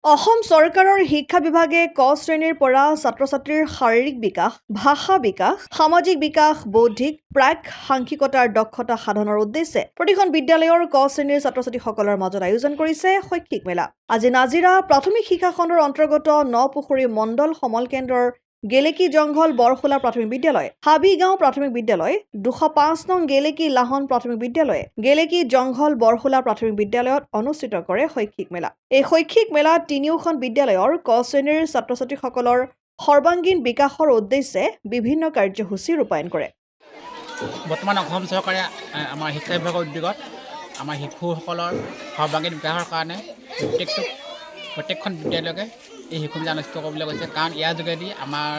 অসম চৰকাৰৰ শিক্ষা বিভাগে ক শ্ৰেণীৰ পৰা ছাত্ৰ-ছাত্ৰীৰ শাৰীৰিক বিকাশ, ভাষা বিকাশ, সামাজিক বিকাশ, বৌদ্ধিক, প্ৰাক সাংখ্যিকতাৰ দক্ষতা সাধনৰ উদ্দেশ্যে প্ৰতিখন বিদ্যালয়ৰ ক শ্ৰেণীৰ ছাত্ৰ-ছাত্ৰীসকলৰ মাজত আয়োজন কৰিছে শৈক্ষিক মেলা। আজি নাজিৰা প্ৰাথমিক শিক্ষা খণ্ডৰ অন্তৰ্গত নপুখুৰী মণ্ডল সমল কেন্দ্ৰৰ গেলেকী জংঘল বৰখোলা প্ৰাথমিক বিদ্যালয়, হাবিগাঁও প্ৰাথমিক বিদ্যালয়, 205 নং গেলেকী লাহন প্ৰাথমিক বিদ্যালয়, গেলেকী জংঘল বৰখোলা প্ৰাথমিক বিদ্যালয়ত অনুষ্ঠিত কৰে শৈক্ষিক মেলা। এই শৈক্ষিক মেলাত তিনিওখন বিদ্যালয়ৰ ক শ্ৰেণীৰ ছাত্ৰ-ছাত্ৰীসকলৰ সৰ্বাংগীন বিকাশৰ উদ্দেশ্যে বিভিন্ন কাৰ্যসূচী ৰূপায়ণ কৰে। বৰ্তমান অসম চৰকাৰে আমাৰ শিক্ষা বিভাগৰ উদ্যোগত আমাৰ শিশুসকলৰ সৰ্বাংগীন বিকাশৰ কাৰণে প্ৰত্যেকখন বিদ্যালয়কে এই শিশু মেলা অনুষ্ঠিত কৰিবলৈ কৈছে, কাৰণ ইয়াৰ যোগেদি আমাৰ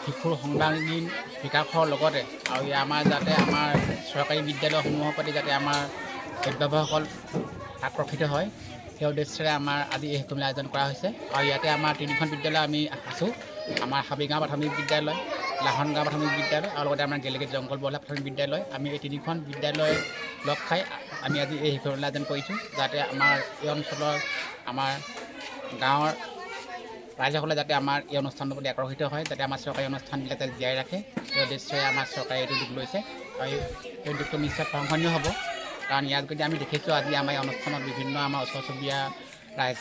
শিশুৰ সৰ্বাংগীন বিকাশৰ লগতে আৰু আমাৰ যাতে আমাৰ চৰকাৰী বিদ্যালয়সমূহৰ প্ৰতি যাতে আমাৰ অভিভাৱকসকল আকৰ্ষিত হয়, সেই উদ্দেশ্যেৰে আমাৰ আজি এই শিশু মেলা আয়োজন কৰা হৈছে। আৰু ইয়াতে আমাৰ তিনিখন বিদ্যালয় আমি আছোঁ, আমাৰ হাবিগাঁও প্ৰাথমিক বিদ্যালয়, লাহন গাঁও প্ৰাথমিক বিদ্যালয় আৰু লগতে আমাৰ গেলেকী জংঘল বৰখোলা প্ৰাথমিক বিদ্যালয়। আমি এই তিনিখন বিদ্যালয় লগ খাই আমি আজি এই শিশু মেলা আয়োজন কৰিছোঁ, যাতে আমাৰ এই অঞ্চলৰ আমাৰ গাঁৱৰ ৰাইজসকলে যাতে আমাৰ এই অনুষ্ঠানৰ প্ৰতি আকৰ্ষিত হয়, যাতে আমাৰ চৰকাৰী অনুষ্ঠানবিলাক যাতে জীয়াই ৰাখে, সেই উদ্দেশ্যেৰে আমাৰ চৰকাৰে এইটো উদ্যোগ লৈছে। আৰু এই উদ্যোগটো নিশ্চয় প্ৰশংসনীয় হ'ব, কাৰণ ইয়াত যদি আমি দেখিছোঁ আজি আমাৰ এই অনুষ্ঠানত বিভিন্ন আমাৰ ওচৰ চুবুৰীয়া ৰাইজ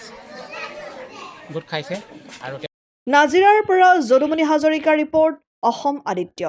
গোট খাইছে। আৰু নাজিৰাৰ পৰা যদুমণি হাজৰিকাৰ ৰিপৰ্ট, অসম আদিত্য।